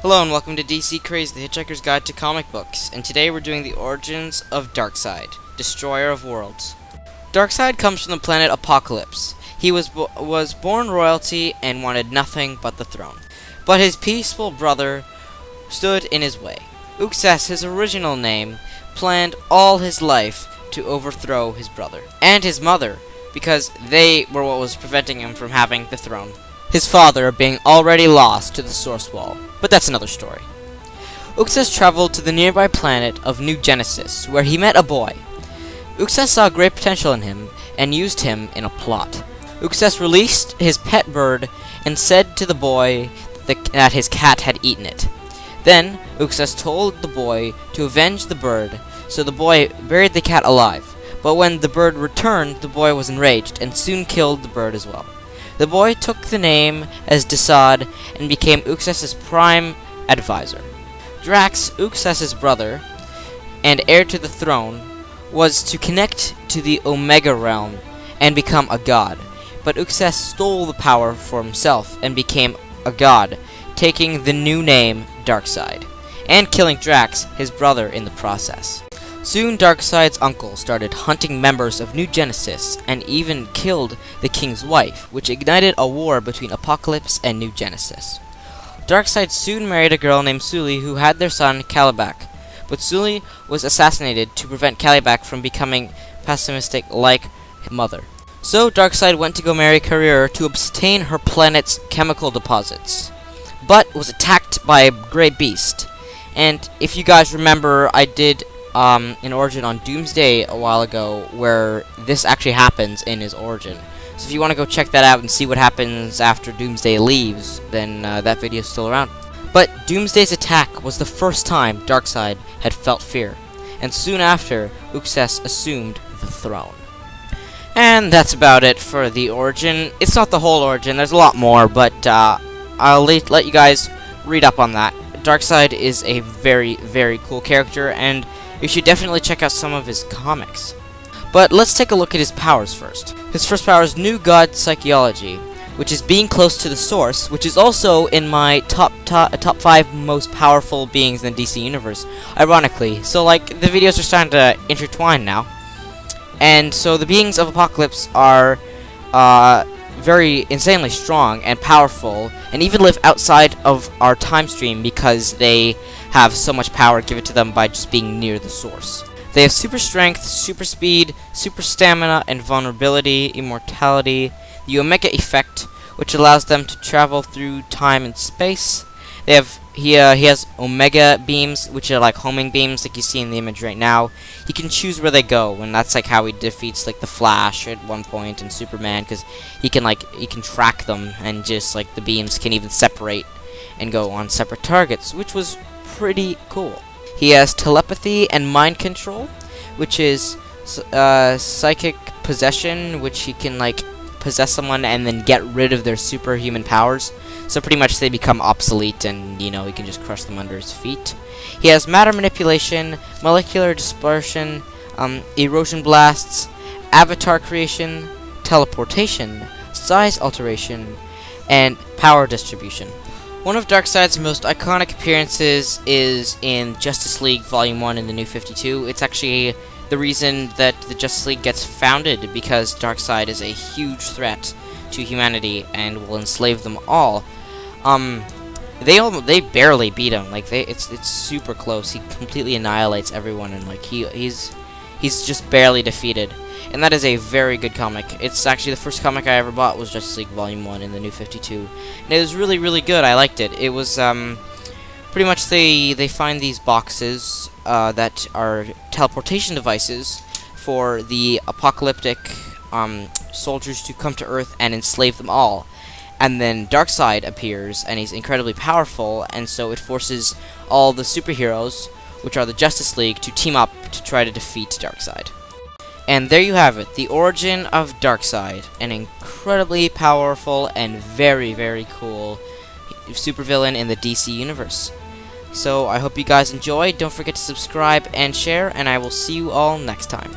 Hello and welcome to DC Craze, the Hitchhiker's Guide to Comic Books, and today we're doing the Origins of Darkseid, Destroyer of Worlds. Darkseid comes from the planet Apocalypse. He was born royalty and wanted nothing but the throne. But his peaceful brother stood in his way. Uxas, his original name, planned all his life to overthrow his brother and his mother, because they were what was preventing him from having the throne. His father being already lost to the Source Wall, but that's another story. Uxas traveled to the nearby planet of New Genesis, where he met a boy. Uxas saw great potential in him, and used him in a plot. Uxas released his pet bird, and said to the boy that his cat had eaten it. Then, Uxas told the boy to avenge the bird, so the boy buried the cat alive. But when the bird returned, the boy was enraged, and soon killed the bird as well. The boy took the name as Darkseid and became Uxas's prime advisor. Drax, Uxas's brother, and heir to the throne, was to connect to the Omega realm and become a god. But Uxas stole the power for himself and became a god, taking the new name Darkseid, and killing Drax, his brother, in the process. Soon, Darkseid's uncle started hunting members of New Genesis, and even killed the king's wife, which ignited a war between Apocalypse and New Genesis. Darkseid soon married a girl named Sully, who had their son, Kalibak, but Sully was assassinated to prevent Kalibak from becoming pessimistic like his mother. So Darkseid went to go marry Career to obtain her planet's chemical deposits, but was attacked by a great beast. And if you guys remember, I did an origin on Doomsday a while ago where this actually happens in his origin. So if you want to go check that out and see what happens after Doomsday leaves, then that video is still around. But Doomsday's attack was the first time Darkseid had felt fear, and soon after, Uxas assumed the throne. And that's about it for the origin. It's not the whole origin, there's a lot more, but I'll let you guys read up on that. Darkseid is a very, very cool character, and you should definitely check out some of his comics. But let's take a look at his powers first. His first power is New God Psychology, which is being close to the Source, which is also in my top 5 most powerful beings in the DC universe, ironically. So, like, the videos are starting to intertwine now. And so the beings of Apocalypse are very insanely strong and powerful, and even live outside of our time stream because they have so much power given to them by just being near the Source. They have super strength, super speed, super stamina, and vulnerability, immortality, the Omega effect, which allows them to travel through time and space. He has Omega beams, which are like homing beams, like you see in the image right now. He can choose where they go, and that's like how he defeats like the Flash at one point and Superman, because he can track them, and just like the beams can even separate and go on separate targets, which was pretty cool. He has telepathy and mind control, which is psychic possession, which he can like possess someone and then get rid of their superhuman powers. So pretty much they become obsolete, and he can just crush them under his feet. He has matter manipulation, molecular dispersion, erosion blasts, avatar creation, teleportation, size alteration, and power distribution. One of Darkseid's most iconic appearances is in Justice League Volume 1 in the New 52. It's actually the reason that the Justice League gets founded, because Darkseid is a huge threat to humanity and will enslave them all. They barely beat him. Like it's super close. He completely annihilates everyone, and like he's just barely defeated. And that is a very good comic. It's actually the first comic I ever bought was Justice League Volume 1 in the New 52. And it was really, really good. I liked it. It was pretty much they find these boxes that are teleportation devices for the apocalyptic soldiers to come to Earth and enslave them all. And then Darkseid appears, and he's incredibly powerful, and so it forces all the superheroes, which are the Justice League, to team up to try to defeat Darkseid. And there you have it, the origin of Darkseid, an incredibly powerful and very, very cool supervillain in the DC universe. So I hope you guys enjoyed. Don't forget to subscribe and share, and I will see you all next time.